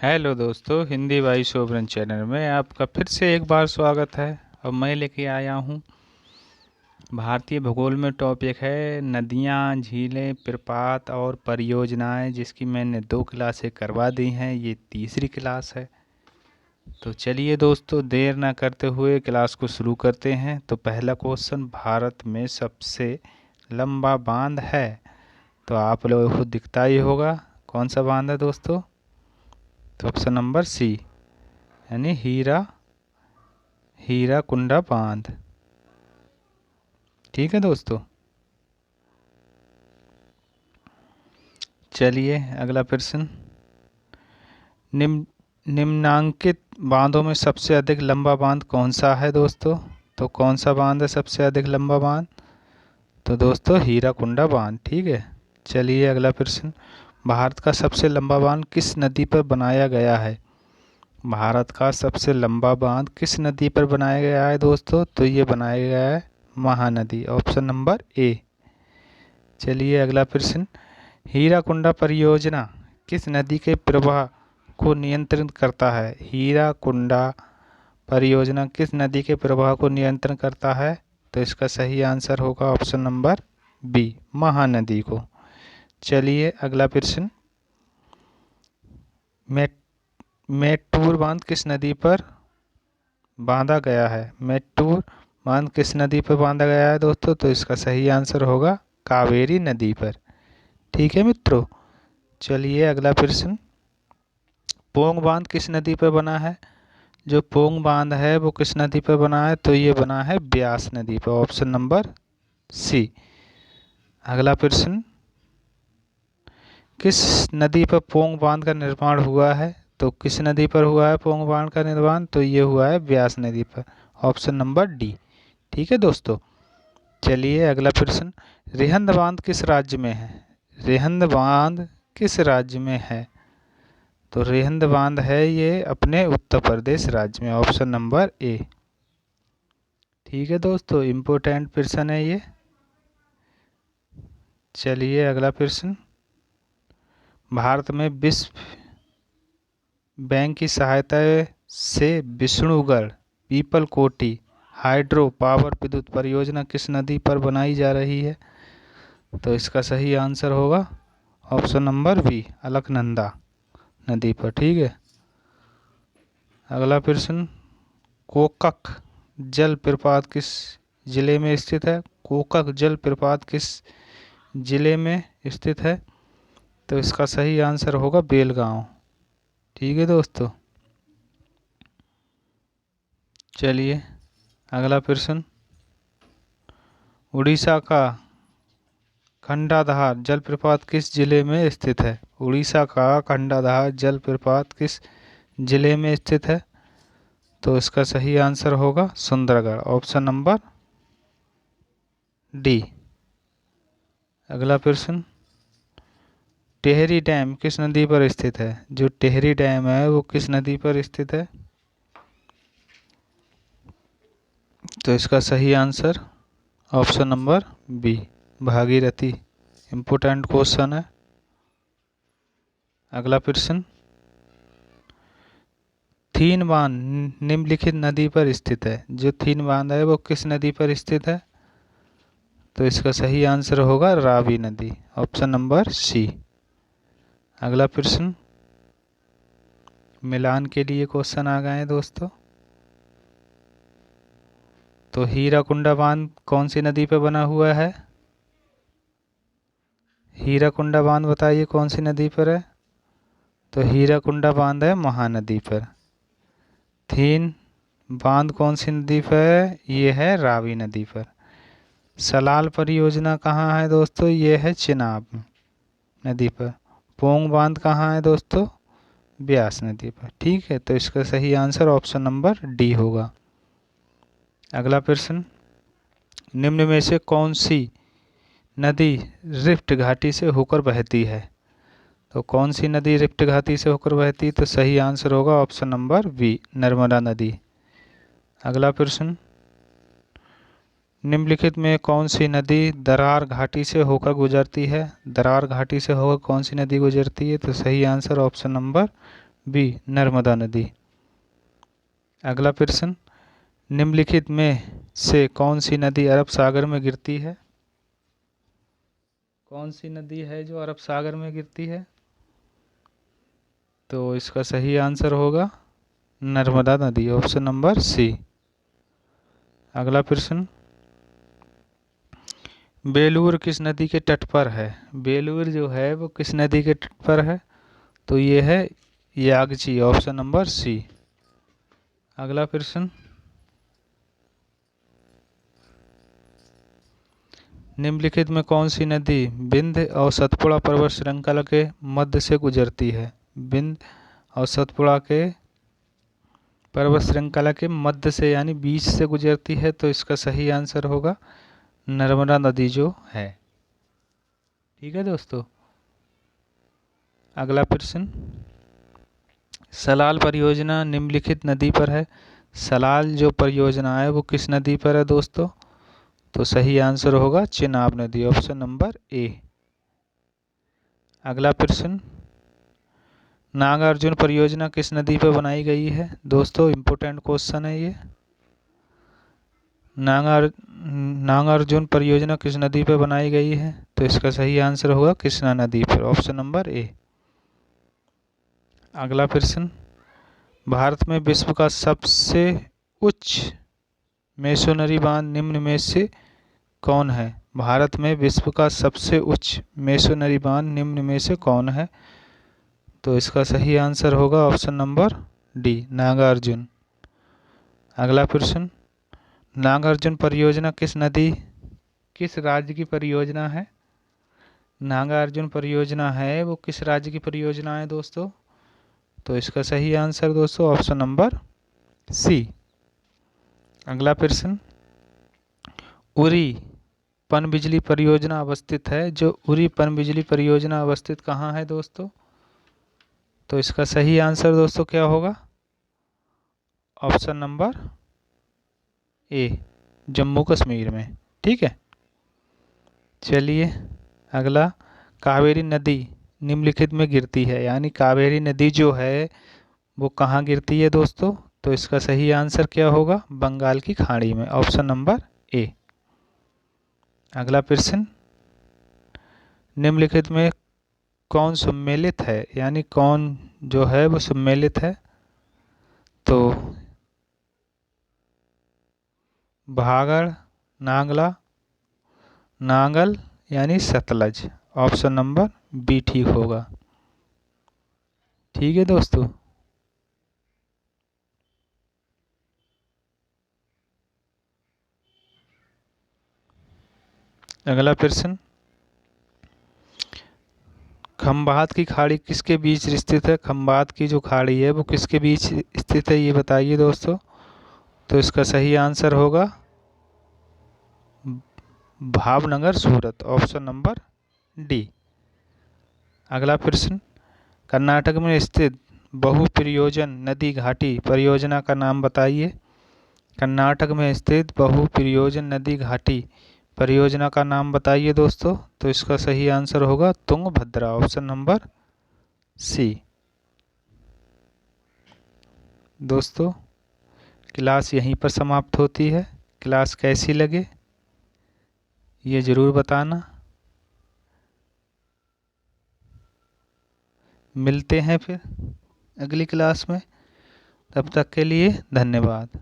Hello दोस्तों, हिंदी भाई शोभरन channel में आपका फिर से एक बार स्वागत है। अब मैं लेके आया हूँ भारतीय भूगोल में टॉपिक है नदियाँ, झीलें, प्रपात और परियोजनाएं, जिसकी मैंने 2 क्लासें करवा दी हैं। ये तीसरी क्लास है। तो चलिए दोस्तों, देर ना करते हुए क्लास को शुरू करते हैं। तो पहला क्वेश्चन, भारत में सबसे लंबा बांध है। तो आप लोगों को दिखता ही होगा कौन सा बांध है दोस्तों। तो ऑप्शन नंबर सी, यानी हीराकुंडा बांध। ठीक है दोस्तों। चलिए अगला प्रश्न, निम्नांकित बांधों में सबसे अधिक लंबा बांध कौन सा है दोस्तों। तो कौन सा बांध है सबसे अधिक लंबा बांध। तो दोस्तों हीराकुंडा बांध। ठीक है। चलिए अगला प्रश्न, भारत का सबसे लंबा बांध किस नदी पर बनाया गया है। भारत का सबसे लंबा बांध किस नदी पर बनाया गया है दोस्तों। तो ये बनाया गया है महानदी, ऑप्शन नंबर ए। चलिए अगला प्रश्न, हीराकुंडा परियोजना किस नदी के प्रवाह को नियंत्रित करता है। हीराकुंडा परियोजना किस नदी के प्रवाह को नियंत्रण करता है। तो इसका सही आंसर होगा ऑप्शन नंबर बी, महानदी को। चलिए अगला प्रश्न, मेट्टूर बांध किस नदी पर बांधा गया है। मेट्टूर बांध किस नदी पर बांधा गया है दोस्तों। तो इसका सही आंसर होगा कावेरी नदी पर। ठीक है मित्रों। चलिए अगला प्रश्न, पोंग बांध किस नदी पर बना है। जो पोंग बांध है वो किस नदी पर बना है। तो ये बना है ब्यास नदी पर, ऑप्शन नंबर सी। अगला प्रश्न, किस नदी पर पोंग बांध का निर्माण हुआ है। तो किस नदी पर हुआ है पोंग बांध का निर्माण। तो ये हुआ है ब्यास नदी पर, ऑप्शन नंबर डी। ठीक है दोस्तों। चलिए अगला प्रश्न, रिहंद बांध किस राज्य में है। रिहंद बांध किस राज्य में है। तो रिहंद बांध है ये अपने उत्तर प्रदेश राज्य में, ऑप्शन नंबर ए। ठीक है दोस्तों, इम्पोर्टेंट प्रश्न है ये। चलिए अगला प्रश्न, भारत में विश्व बैंक की सहायता से विष्णुगढ़ पीपल कोटी हाइड्रो पावर विद्युत परियोजना किस नदी पर बनाई जा रही है। तो इसका सही आंसर होगा ऑप्शन नंबर बी, अलकनंदा नदी पर। ठीक है। अगला प्रश्न, कोकक जल प्रपात किस जिले में स्थित है। कोकक जल प्रपात किस जिले में स्थित है। तो इसका सही आंसर होगा बेलगांव। ठीक है दोस्तों। चलिए अगला प्रश्न, उड़ीसा का खंडाधार जलप्रपात किस जिले में स्थित है। उड़ीसा का खंडाधार जलप्रपात किस जिले में स्थित है। तो इसका सही आंसर होगा सुंदरगढ़, ऑप्शन नंबर डी। अगला प्रश्न, टेहरी डैम किस नदी पर स्थित है। जो टेहरी डैम है वो किस नदी पर स्थित है। तो इसका सही answer option number B, Bhagirathi. Important question है। अगला प्रश्न, थीन बांध निम्नलिखित नदी पर स्थित है। जो थीन बांध है वो किस नदी पर स्थित है। तो इसका सही आंसर होगा रावी नदी, ऑप्शन नंबर सी। अगला प्रश्न, मिलान के लिए क्वेश्चन आ गए हैं दोस्तों। तो हीराकुंडा बांध कौन सी नदी पर बना हुआ है। हीराकुंडा बांध बताइए कौन सी नदी पर है। तो हीराकुंडा बांध है महानदी पर। थीन बांध कौन सी नदी पर है। ये है रावी नदी पर। सलाल परियोजना कहाँ है दोस्तों। ये है चिनाब नदी पर। पोंग बांध कहाँ है दोस्तों, ब्यास नदी पर। ठीक है। तो इसका सही आंसर ऑप्शन नंबर डी होगा। अगला प्रश्न, निम्न में से कौन सी नदी रिफ्ट घाटी से होकर बहती है। तो कौन सी नदी रिफ्ट घाटी से होकर बहती है। तो सही आंसर होगा ऑप्शन नंबर बी, नर्मदा नदी। अगला प्रश्न, निम्नलिखित में कौन सी नदी दरार घाटी से होकर गुजरती है। दरार घाटी से होकर कौन सी नदी गुजरती है। तो सही answer option number B Narmada नदी। अगला प्रश्न, निम्नलिखित में से कौन सी नदी अरब सागर में गिरती है? कौन सी नदी है जो अरब सागर में गिरती है? तो इसका सही आंसर होगा नर्मदा नदी, ऑप्शन नंबर सी। अगला प्रश्न, बेलूर किस नदी के तट पर है? बेलूर जो है वो किस नदी के तट पर है? तो ये है यागची, ऑप्शन नंबर सी। अगला प्रश्न, निम्नलिखित में कौन सी नदी विंध्य और सतपुड़ा पर्वत श्रृंखला के मध्य से गुजरती है? विंध्य और सतपुड़ा के पर्वत श्रृंखला के मध्य से यानी बीच से गुजरती है। तो इसका सही आंसर होगा नर्मदा नदी जो है। ठीक है दोस्तों। अगला प्रश्न, सलाल परियोजना निम्नलिखित नदी पर है। सलाल जो परियोजना है वो किस नदी पर है दोस्तों? तो सही आंसर होगा चेनाब नदी, ऑप्शन नंबर ए। अगला प्रश्न, नागार्जुन परियोजना किस नदी पर बनाई गई है? दोस्तों इम्पोर्टेंट क्वेश्चन है ये। नागार्जुन परियोजना किस नदी पर बनाई गई है? तो इसका सही आंसर होगा कृष्णा नदी पर, ऑप्शन नंबर ए। अगला प्रश्न, भारत में विश्व का सबसे उच्च मेसोनरी बांध निम्न में से कौन है? भारत में विश्व का सबसे उच्च मेसोनरी बांध निम्न में से कौन है? तो इसका सही आंसर होगा ऑप्शन नंबर डी, नागार्जुन। अगला प्रश्न, नागार्जुन परियोजना किस राज्य की परियोजना है? नागार्जुन परियोजना है वो किस राज्य की परियोजना है दोस्तों? तो इसका सही आंसर दोस्तों ऑप्शन नंबर सी। अगला प्रश्न, उरी पनबिजली परियोजना अवस्थित है। जो उरी पनबिजली परियोजना अवस्थित कहाँ है दोस्तों? तो इसका सही आंसर दोस्तों क्या होगा? Option number A, Jammu Kashmir में। ठीक है। चलिए अगला, कावेरी नदी निम्नलिखित में गिरती है, यानी कावेरी नदी जो है वो कहाँ गिरती है दोस्तों? तो इसका सही आंसर क्या होगा? बंगाल की खाड़ी में, ऑप्शन नंबर ए। अगला प्रश्न, निम्नलिखित में कौन सम्मिलित है, यानी कौन जो है वो सम्मिलित है? तो भागड़, नांगला, नांगल यानी सतलज, ऑप्शन नंबर बी ठीक होगा। ठीक है दोस्तों। अगला प्रश्न, खंबात की खाड़ी किसके बीच स्थित है? खंबात की जो खाड़ी है वो किसके बीच स्थित है ये बताइए दोस्तों। तो इसका सही आंसर होगा Bhavnagar Surat, option number D. अगला प्रश्न, कर्नाटक में स्थित बहुप्रयोजन नदी घाटी परियोजना का नाम बताइए। कर्नाटक में स्थित बहुप्रयोजन नदी घाटी परियोजना का नाम बताइए दोस्तों। तो इसका सही आंसर होगा तुंगभद्रा, ऑप्शन नंबर सी। दोस्तों क्लास यहीं पर समाप्त होती है। क्लास कैसी लगे ये ज़रूर बताना। मिलते हैं फिर अगली क्लास में, तब तक के लिए धन्यवाद।